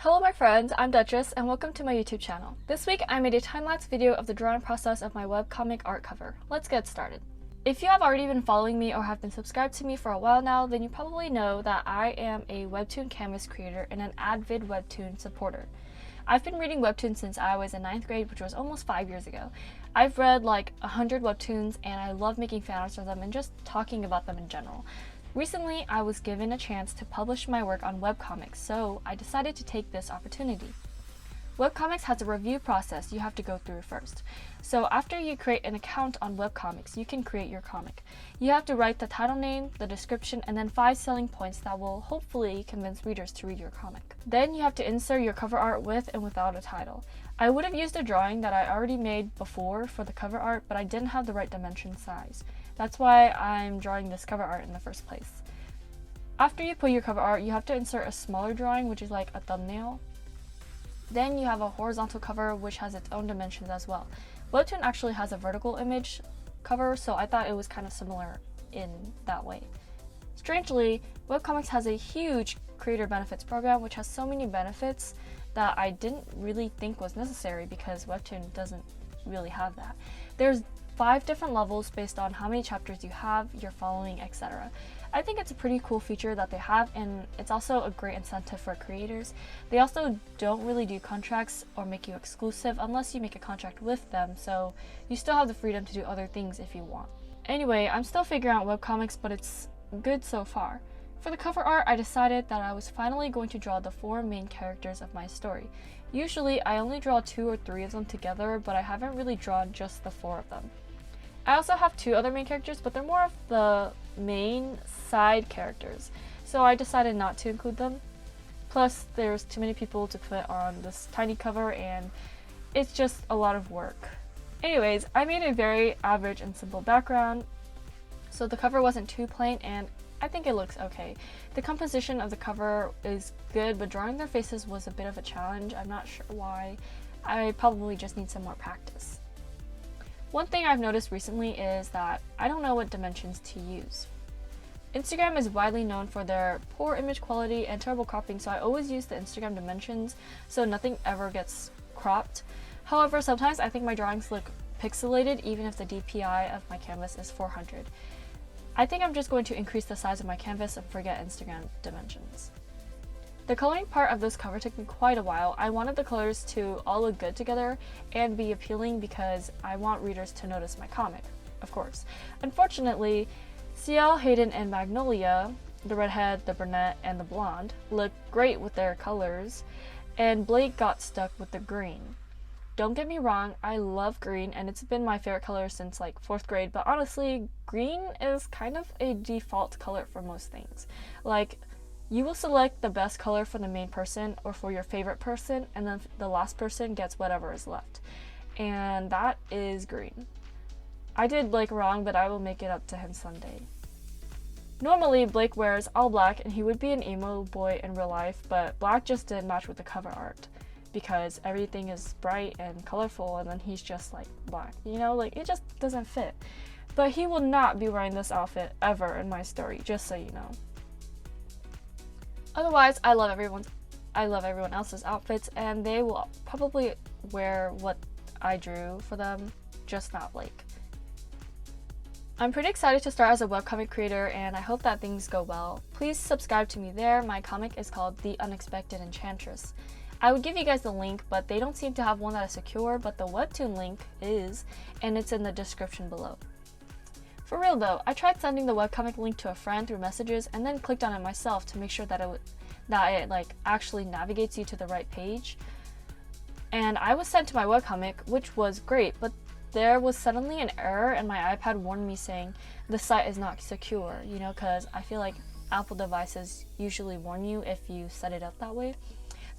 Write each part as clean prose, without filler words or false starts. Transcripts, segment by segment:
Hello my friends, I'm Duchess and welcome to my YouTube channel. This week I made a time-lapse video of the drawing process of my webcomic art cover. Let's get started. If you have already been following me or have been subscribed to me for a while now, then you probably know that I am a Webtoon canvas creator and an avid Webtoon supporter. I've been reading Webtoon since I was in 9th grade, which was almost 5 years ago. I've read like 100 Webtoons and I love making fan arts of them and just talking about them in general. Recently, I was given a chance to publish my work on webcomics, so I decided to take this opportunity. Webcomics has a review process you have to go through first. So after you create an account on webcomics, you can create your comic. You have to write the title name, the description, and then 5 selling points that will hopefully convince readers to read your comic. Then you have to insert your cover art with and without a title. I would have used a drawing that I already made before for the cover art, but I didn't have the right dimension size. That's why I'm drawing this cover art in the first place. After you put your cover art, you have to insert a smaller drawing, which is like a thumbnail. Then you have a horizontal cover, which has its own dimensions as well. Webtoon actually has a vertical image cover, so I thought it was kind of similar in that way. Strangely, Webcomics has a huge creator benefits program, which has so many benefits that I didn't really think was necessary because Webtoon doesn't really have that. There's 5 different levels based on how many chapters you have, you're following, etc. I think it's a pretty cool feature that they have, and it's also a great incentive for creators. They also don't really do contracts or make you exclusive unless you make a contract with them, so you still have the freedom to do other things if you want. Anyway, I'm still figuring out webcomics, but it's good so far. For the cover art, I decided that I was finally going to draw the 4 main characters of my story. Usually, I only draw 2 or 3 of them together, but I haven't really drawn just the 4 of them. I also have 2 other main characters, but they're more of the main side characters, so I decided not to include them. Plus, there's too many people to put on this tiny cover, and it's just a lot of work. Anyways, I made a very average and simple background, so the cover wasn't too plain, and I think it looks okay. The composition of the cover is good, but drawing their faces was a bit of a challenge. I'm not sure why. I probably just need some more practice. One thing I've noticed recently is that I don't know what dimensions to use. Instagram is widely known for their poor image quality and terrible cropping, so I always use the Instagram dimensions so nothing ever gets cropped. However, sometimes I think my drawings look pixelated even if the DPI of my canvas is 400. I think I'm just going to increase the size of my canvas and forget Instagram dimensions. The coloring part of this cover took me quite a while. I wanted the colors to all look good together and be appealing because I want readers to notice my comic, of course. Unfortunately, Ciel, Hayden, and Magnolia, the redhead, the brunette, and the blonde, look great with their colors, and Blake got stuck with the green. Don't get me wrong, I love green and it's been my favorite color since like 4th grade, but honestly, green is kind of a default color for most things. Like, you will select the best color for the main person or for your favorite person, and then the last person gets whatever is left. And that is green. I did Blake wrong, but I will make it up to him someday. Normally, Blake wears all black and he would be an emo boy in real life, but black just didn't match with the cover art because everything is bright and colorful and then he's just like black. You know, like it just doesn't fit. But he will not be wearing this outfit ever in my story, just so you know. Otherwise, I love everyone else's outfits, and they will probably wear what I drew for them, just not Blake. I'm pretty excited to start as a webcomic creator, and I hope that things go well. Please subscribe to me there. My comic is called The Unexpected Enchantress. I would give you guys the link, but they don't seem to have one that is secure, but the Webtoon link is, and it's in the description below. For real though, I tried sending the webcomic link to a friend through messages and then clicked on it myself to make sure that it like actually navigates you to the right page. And I was sent to my webcomic, which was great, but there was suddenly an error and my iPad warned me saying the site is not secure, you know, because I feel like Apple devices usually warn you if you set it up that way.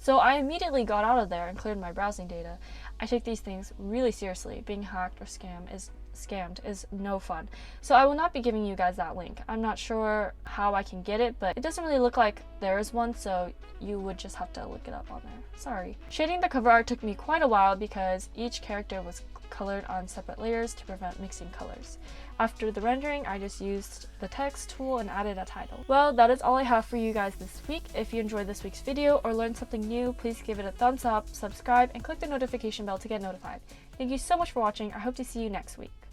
So I immediately got out of there and cleared my browsing data. I take these things really seriously. Being hacked or scammed is no fun. So I will not be giving you guys that link. I'm not sure how I can get it, but it doesn't really look like there is one, so you would just have to look it up on there. Sorry. Shading the cover art took me quite a while because each character was colored on separate layers to prevent mixing colors. After the rendering, I just used the text tool and added a title. Well, that is all I have for you guys this week. If you enjoyed this week's video or learned something new, please give it a thumbs up, subscribe, and click the notification bell to get notified. Thank you so much for watching. I hope to see you next week.